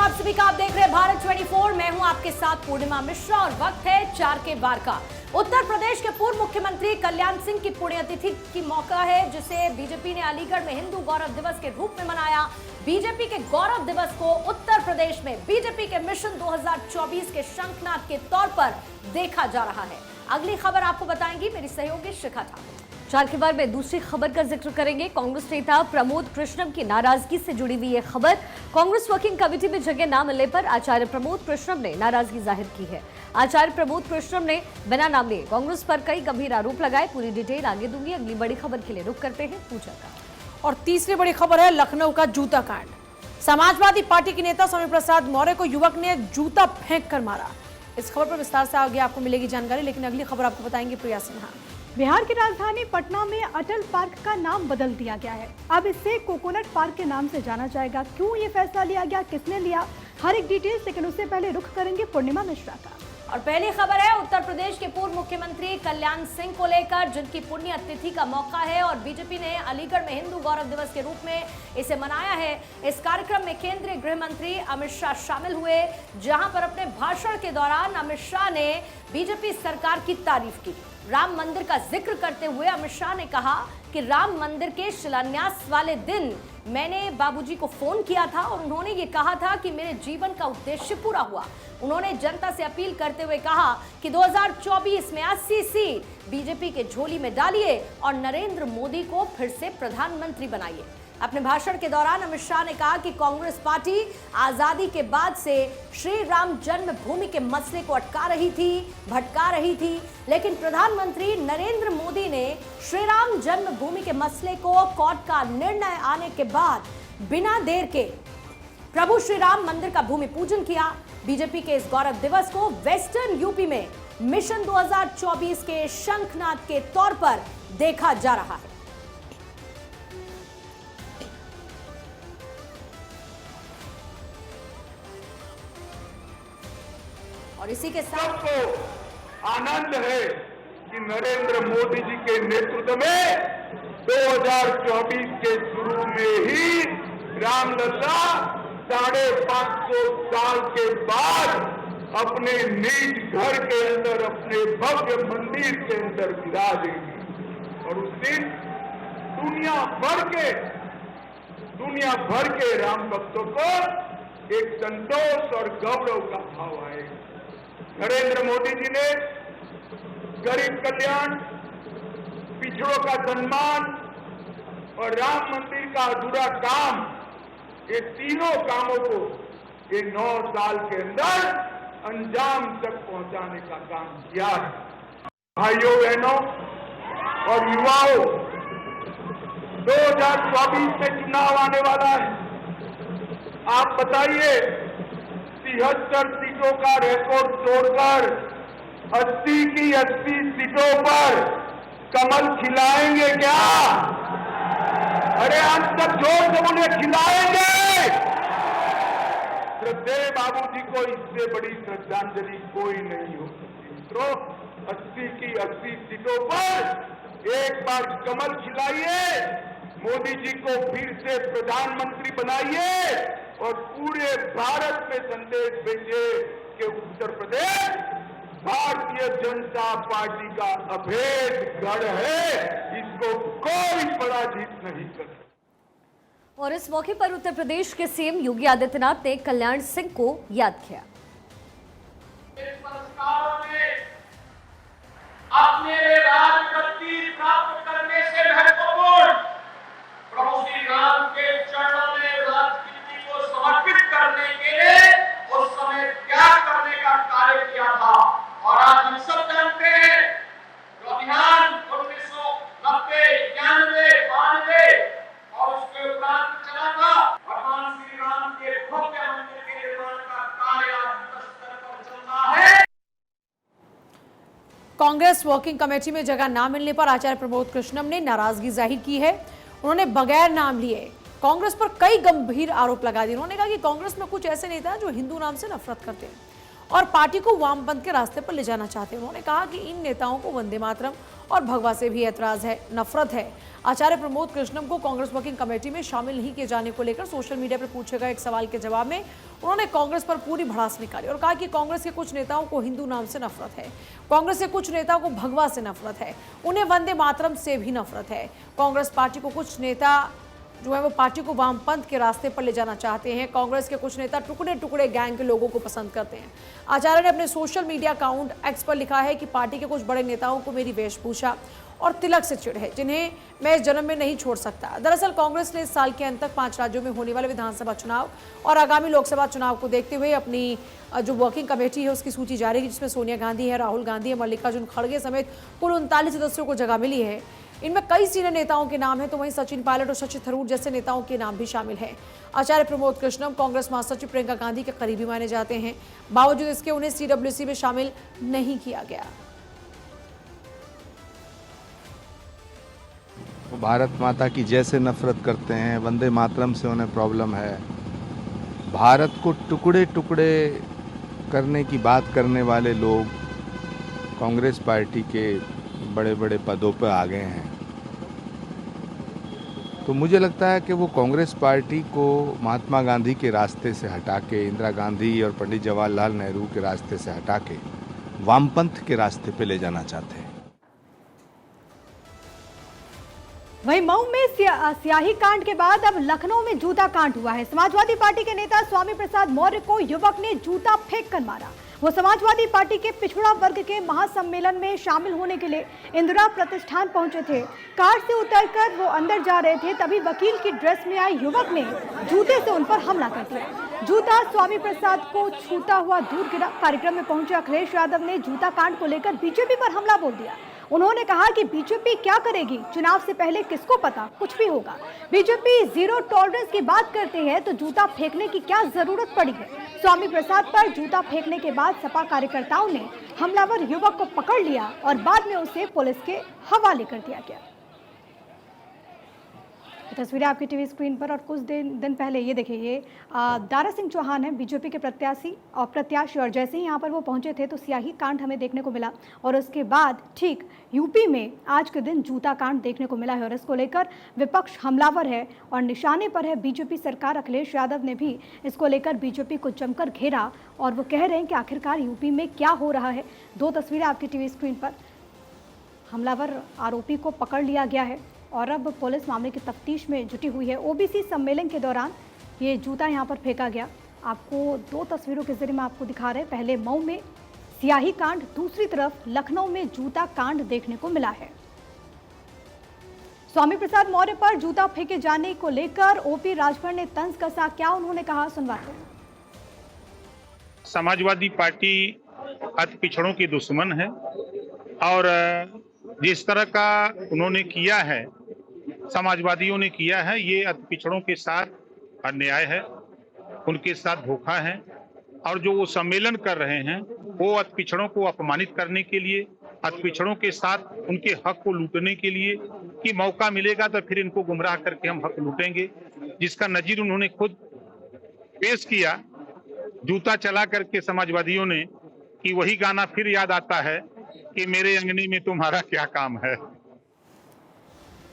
आप सभी का। आप देख रहे हैं भारत 24। मैं हूं आपके साथ पूर्णिमा मिश्रा और वक्त है 4 के बार का। उत्तर प्रदेश के पूर्व मुख्यमंत्री कल्याण सिंह की पुण्यतिथि की मौका है, जिसे बीजेपी ने अलीगढ़ में हिंदू गौरव दिवस के रूप में मनाया। बीजेपी के गौरव दिवस को उत्तर प्रदेश में बीजेपी के मिशन 2024 के शंखनाद के तौर पर देखा जा रहा है। अगली खबर आपको बताएंगी मेरी सहयोगी शिखा ठाकुर। 4 के बार में दूसरी खबर का जिक्र करेंगे। कांग्रेस नेता प्रमोद कृष्णम की नाराजगी से जुड़ी हुई ये खबर। कांग्रेस वर्किंग कमेटी में जगह न मिलने पर आचार्य प्रमोद कृष्णम ने नाराजगी जाहिर की है। आचार्य प्रमोद कृष्णम ने बिना नाम लिए कांग्रेस पर कई गंभीर आरोप लगाए। पूरी डिटेल आगे दूंगी। अगली बड़ी खबर के लिए रुक करते हैं पूजा का। और तीसरी बड़ी खबर है लखनऊ का जूता कांड। समाजवादी पार्टी के नेता स्वामी प्रसाद मौर्य को युवक ने जूता फेंक कर मारा। इस खबर पर विस्तार से आगे आपको मिलेगी जानकारी, लेकिन अगली खबर आपको बताएंगे प्रिया सिन्हा। बिहार की राजधानी पटना में अटल पार्क का नाम बदल दिया गया है। अब इसे कोकोनट पार्क के नाम से जाना जाएगा। क्यों ये फैसला लिया गया, किसने लिया, हर एक डिटेल्स, लेकिन उससे पहले रुख करेंगे पूर्णिमा मिश्रा का। और पहली खबर है उत्तर प्रदेश के पूर्व मुख्यमंत्री कल्याण सिंह को लेकर, जिनकी पुण्यतिथि का मौका है और बीजेपी ने अलीगढ़ में हिंदू गौरव दिवस के रूप में इसे मनाया है। इस कार्यक्रम में केंद्रीय गृह मंत्री अमित शाह शामिल हुए, जहां पर अपने भाषण के दौरान अमित शाह ने बीजेपी सरकार की तारीफ की। राम मंदिर का जिक्र करते हुए अमित शाह ने कहा कि राम मंदिर के शिलान्यास वाले दिन मैंने बाबूजी को फोन किया था और उन्होंने ये कहा था कि मेरे जीवन का उद्देश्य पूरा हुआ। उन्होंने जनता से अपील करते हुए कहा कि 2024 में 80 सीट बीजेपी के झोली में डालिए और नरेंद्र मोदी को फिर से प्रधानमंत्री बनाइए। अपने भाषण के दौरान अमित शाह ने कहा कि कांग्रेस पार्टी आजादी के बाद से श्री राम जन्मभूमि के मसले को अटका रही थी, भटका रही थी, लेकिन प्रधानमंत्री नरेंद्र मोदी ने श्री राम जन्मभूमि के मसले को कोर्ट का निर्णय आने के बाद बिना देर के प्रभु श्री राम मंदिर का भूमि पूजन किया। बीजेपी के इस गौरव दिवस को वेस्टर्न यूपी में मिशन 2024 के शंखनाद के तौर पर देखा जा रहा है। और इसी के साथ सबको आनंद है कि नरेंद्र मोदी जी के नेतृत्व में 2024 के शुरू में ही रामलला 550 साल के बाद अपने निज घर के अंदर, अपने भव्य मंदिर के अंदर विराजेगी। और उस दिन दुनिया भर के राम भक्तों को एक संतोष और गौरव का भाव आएगा। नरेंद्र मोदी जी ने गरीब कल्याण, पिछड़ों का सम्मान और राम मंदिर का अधूरा काम, ये तीनों कामों को ये 9 साल के अंदर अंजाम तक पहुंचाने का काम किया है। भाइयों बहनों और युवाओं, 2024 में चुनाव आने वाला है। आप बताइए, 73 सीटों का रिकॉर्ड तोड़कर 80 की 80 सीटों पर कमल खिलाएंगे क्या? अरे अंत तक जोर से उन्हें खिलाएंगे। श्रद्धेय बाबूजी को इससे बड़ी श्रद्धांजलि कोई नहीं हो सकती। मित्रों, 80 की 80 सीटों पर एक बार कमल खिलाइए, मोदी जी को फिर से प्रधानमंत्री बनाइए और पूरे भारत में संदेश भेजिए कि उत्तर प्रदेश भारतीय जनता पार्टी का अभेद गढ़ है, इसको कोई पराजित नहीं कर सकता। और इस मौके पर उत्तर प्रदेश के सीएम योगी आदित्यनाथ ने कल्याण सिंह को याद किया। अपने राजगद्दी प्राप्त करने से महत्वपूर्ण प्रभु श्री राम के चरणों में राजनीति को समर्पित करने के लिए उस समय त्याग करने का कार्य किया था। और आज हम सब जानते हैं जो अभियान 1990, 91, 92 और उसके उपरांत चला था, भगवान श्री राम के भव्य मंदिर के निर्माण का कार्य आज स्तर पर चल रहा है। कांग्रेस वर्किंग कमेटी में जगह ना मिलने पर आचार्य प्रमोद कृष्णम ने नाराजगी जाहिर की है। उन्होंने बगैर नाम लिए कांग्रेस पर कई गंभीर आरोप लगा दिए। उन्होंने कहा कि कांग्रेस में कुछ ऐसे नेता हैं जो हिंदू नाम से नफरत करते हैं। और पार्टी को वामपंथ के रास्ते पर ले जाना चाहते हैं। उन्होंने कहा कि इन नेताओं को वंदे मातरम और भगवा से भी ऐतराज है, नफरत है। आचार्य प्रमोद कृष्णम को कांग्रेस वर्किंग कमेटी में शामिल नहीं किए जाने को लेकर सोशल मीडिया पर पूछे गए एक सवाल के जवाब में उन्होंने कांग्रेस पर पूरी भड़ास निकाली और कहा कि कांग्रेस के कुछ नेताओं को हिंदू नाम से नफरत है, कांग्रेस के कुछ नेताओं को भगवा से नफरत है, उन्हें वंदे मातरम से भी नफरत है। कांग्रेस पार्टी को कुछ नेता जो है वो पार्टी को वामपंथ के रास्ते पर ले जाना चाहते हैं। कांग्रेस के कुछ नेता टुकड़े टुकड़े गैंग के लोगों को पसंद करते हैं। आचार्य ने अपने सोशल मीडिया अकाउंट एक्स पर लिखा है कि पार्टी के कुछ बड़े नेताओं को मेरी वेशभूषा और तिलक से चिढ़ है, जिन्हें मैं इस जन्म में नहीं छोड़ सकता। दरअसल कांग्रेस ने इस साल के अंत तक 5 राज्यों में होने वाले विधानसभा चुनाव और आगामी लोकसभा चुनाव को देखते हुए अपनी जो वर्किंग कमेटी है उसकी सूची जारी की, जिसमें सोनिया गांधी है, राहुल गांधी है, मल्लिकार्जुन खड़गे समेत कुल 39 सदस्यों को जगह मिली है। इनमें कई सीनियर नेताओं के नाम हैं, तो वहीं सचिन पायलट और शशि थरूर जैसे नेताओं के नाम भी शामिल हैं। आचार्य प्रमोद कृष्णम कांग्रेस महासचिव प्रियंका गांधी के करीबी माने जाते हैं, बावजूद इसके उन्हें CWC में शामिल नहीं किया गया। वो भारत माता की जैसे नफरत करते हैं, वंदे मातरम से उन्हें प्रॉब्लम है। भारत को टुकड़े टुकड़े करने की बात करने वाले लोग कांग्रेस पार्टी के बड़े बड़े पदों पर आ गए हैं। तो मुझे लगता है कि वो कांग्रेस पार्टी को महात्मा गांधी के रास्ते से हटा के, इंदिरा गांधी और पंडित जवाहरलाल नेहरू के रास्ते से हटा के वामपंथ के रास्ते पे ले जाना चाहते हैं। वहीं मऊ में स्याही कांड के बाद अब लखनऊ में जूता कांड हुआ है। समाजवादी पार्टी के नेता स्वामी प्रसाद मौर्य को युवक ने जूता फेंक कर मारा। वो समाजवादी पार्टी के पिछड़ा वर्ग के महासम्मेलन में शामिल होने के लिए इंदिरा प्रतिष्ठान पहुंचे थे। कार से उतरकर वो अंदर जा रहे थे, तभी वकील की ड्रेस में आए युवक ने जूते से उन पर हमला कर दिया। जूता स्वामी प्रसाद को छूता हुआ दूर गिरा। कार्यक्रम में पहुंचे अखिलेश यादव ने जूता कांड को लेकर बीजेपी पर हमला बोल दिया। उन्होंने कहा कि बीजेपी क्या करेगी, चुनाव से पहले किसको पता, कुछ भी होगा। बीजेपी जीरो टॉलरेंस की बात करते हैं तो जूता फेंकने की क्या जरूरत पड़ी है। स्वामी प्रसाद पर जूता फेंकने के बाद सपा कार्यकर्ताओं ने हमलावर युवक को पकड़ लिया और बाद में उसे पुलिस के हवाले कर दिया गया। तस्वीरें आपकी टीवी स्क्रीन पर। और कुछ दिन पहले ये देखिए, ये दारा सिंह चौहान है, बीजेपी के प्रत्याशी और जैसे ही यहाँ पर वो पहुंचे थे तो स्याही कांड हमें देखने को मिला और उसके बाद ठीक यूपी में आज के दिन जूता कांड देखने को मिला है और इसको लेकर विपक्ष हमलावर है और निशाने पर है बीजेपी सरकार। अखिलेश यादव ने भी इसको लेकर बीजेपी को जमकर घेरा और वो कह रहे हैं कि आखिरकार यूपी में क्या हो रहा है। 2 तस्वीरें आपकी टीवी स्क्रीन पर। हमलावर आरोपी को पकड़ लिया गया है और अब पुलिस मामले की तफ्तीश में जुटी हुई है। ओबीसी सम्मेलन के दौरान ये जूता यहाँ पर फेंका गया। आपको 2 तस्वीरों के जरिए मैं आपको दिखा रहे हैं। पहले मऊ में स्याही कांड, दूसरी तरफ लखनऊ में जूता कांड देखने को मिला है। स्वामी प्रसाद मौर्य पर जूता फेंके जाने को लेकर ओपी राजभर ने तंज कसा। क्या उन्होंने कहा, सुनवाते हैं। समाजवादी पार्टी अति पिछड़ों की दुश्मन है और जिस तरह का उन्होंने किया है, समाजवादियों ने किया है, ये अति पिछड़ों के साथ अन्याय है, उनके साथ धोखा है। और जो वो सम्मेलन कर रहे हैं वो अति पिछड़ों को अपमानित करने के लिए, अति पिछड़ों के साथ उनके हक को लूटने के लिए कि मौका मिलेगा तो फिर इनको गुमराह करके हम हक लूटेंगे, जिसका नजीर उन्होंने खुद पेश किया जूता चला करके समाजवादियों ने। कि वही गाना फिर याद आता है कि मेरे अंगने में तुम्हारा क्या काम है।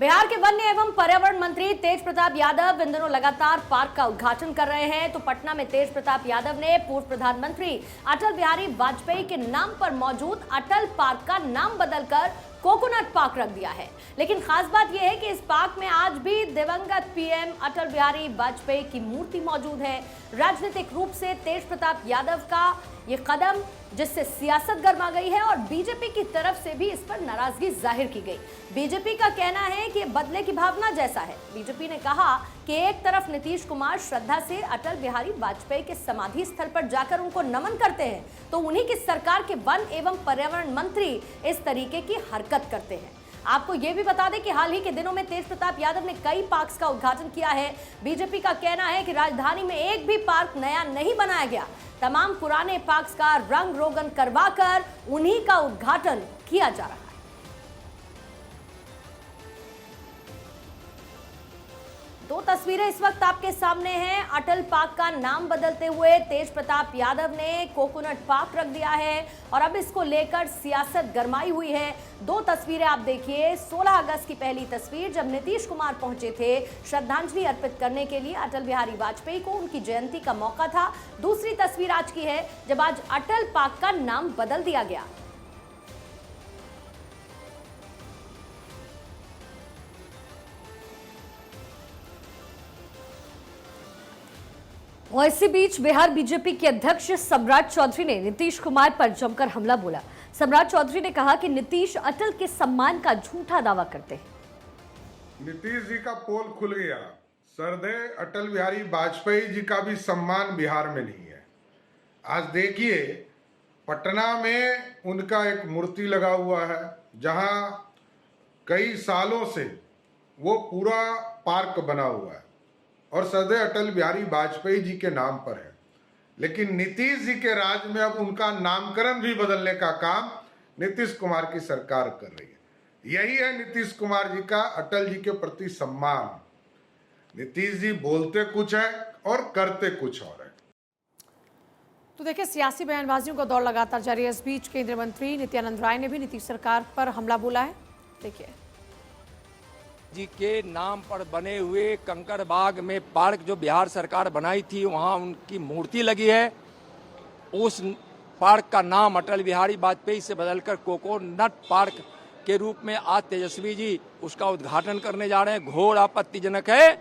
बिहार के वन्य एवं पर्यावरण मंत्री तेज प्रताप यादव इन दिनों लगातार पार्क का उद्घाटन कर रहे हैं। तो पटना में तेज प्रताप यादव ने पूर्व प्रधानमंत्री अटल बिहारी वाजपेयी के नाम पर मौजूद अटल पार्क का नाम बदलकर कोकोनट पार्क रख दिया है। लेकिन खास बात यह है कि इस पार्क में आज भी दिवंगत पीएम अटल बिहारी वाजपेयी की मूर्ति मौजूद है। राजनीतिक रूप से तेज प्रताप यादव का ये कदम, जिससे सियासत गर्मा गई है और बीजेपी की तरफ से भी इस पर नाराजगी जाहिर की गई। बीजेपी का कहना है कि बदले की भावना जैसा है। बीजेपी ने कहा कि एक तरफ नीतीश कुमार श्रद्धा से अटल बिहारी वाजपेयी के समाधि स्थल पर जाकर उनको नमन करते हैं, तो उन्हीं की सरकार के वन एवं पर्यावरण मंत्री इस तरीके की हरकत करते हैं। आपको ये भी बता दें कि हाल ही के दिनों में तेज प्रताप यादव ने कई पार्क्स का उद्घाटन किया है। बीजेपी का कहना है कि राजधानी में एक भी पार्क नया नहीं बनाया गया, तमाम पुराने पार्क्स का रंग रोगन करवाकर उन्हीं का उद्घाटन किया जा रहा है। दो तस्वीरें इस वक्त आपके सामने हैं। अटल पार्क का नाम बदलते हुए तेज प्रताप यादव ने कोकोनट पार्क रख दिया है और अब इसको लेकर सियासत गरमाई हुई है। दो तस्वीरें आप देखिए। 16 अगस्त की पहली तस्वीर जब नीतीश कुमार पहुंचे थे श्रद्धांजलि अर्पित करने के लिए अटल बिहारी वाजपेयी को, उनकी जयंती का मौका था। दूसरी तस्वीर आज की है जब आज अटल पार्क का नाम बदल दिया गया। और इसी बीच बिहार बीजेपी के अध्यक्ष सम्राट चौधरी ने नीतीश कुमार पर जमकर हमला बोला। सम्राट चौधरी ने कहा कि नीतीश अटल के सम्मान का झूठा दावा करते हैं। नीतीश जी का पोल खुल गया। सरदेय अटल बिहारी वाजपेयी जी का भी सम्मान बिहार में नहीं है। आज देखिए पटना में उनका एक मूर्ति लगा हुआ है, जहां कई सालों से वो पूरा पार्क बना हुआ है और सरदेय अटल बिहारी वाजपेयी जी के नाम पर है। लेकिन नीतीश जी के राज में अब उनका नामकरण भी बदलने का काम नीतीश कुमार की सरकार कर रही है। यही है नीतीश कुमार जी का अटल जी के प्रति सम्मान। नीतीश जी बोलते कुछ है और करते कुछ और है। तो देखिए, सियासी बयानबाजियों का दौर लगातार जारी है। इस बीच केंद्रीय मंत्री नित्यानंद राय ने भी नीतीश सरकार पर हमला बोला है। देखिए, जी के नाम पर बने हुए कंकड़बाग में पार्क जो बिहार सरकार बनाई थी, वहां उनकी मूर्ति लगी है। उस पार्क का नाम अटल बिहारी वाजपेयी से बदलकर कोकोनट पार्क के रूप में आज तेजस्वी जी उसका उद्घाटन करने जा रहे हैं। घोर आपत्तिजनक है।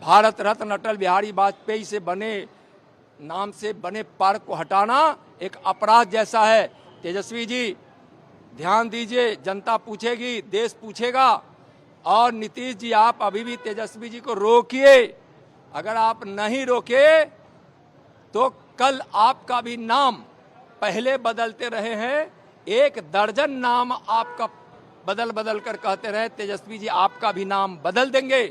भारत रत्न अटल बिहारी वाजपेयी से बने नाम से बने पार्क को हटाना एक अपराध जैसा है। तेजस्वी जी ध्यान दीजिए, जनता पूछेगी, देश पूछेगा। और नीतीश जी आप अभी भी तेजस्वी जी को रोकिए। अगर आप नहीं रोके तो कल आपका भी नाम पहले बदलते रहे हैं, 1 दर्जन नाम आपका बदल कर कहते रहे। तेजस्वी जी आपका भी नाम बदल देंगे।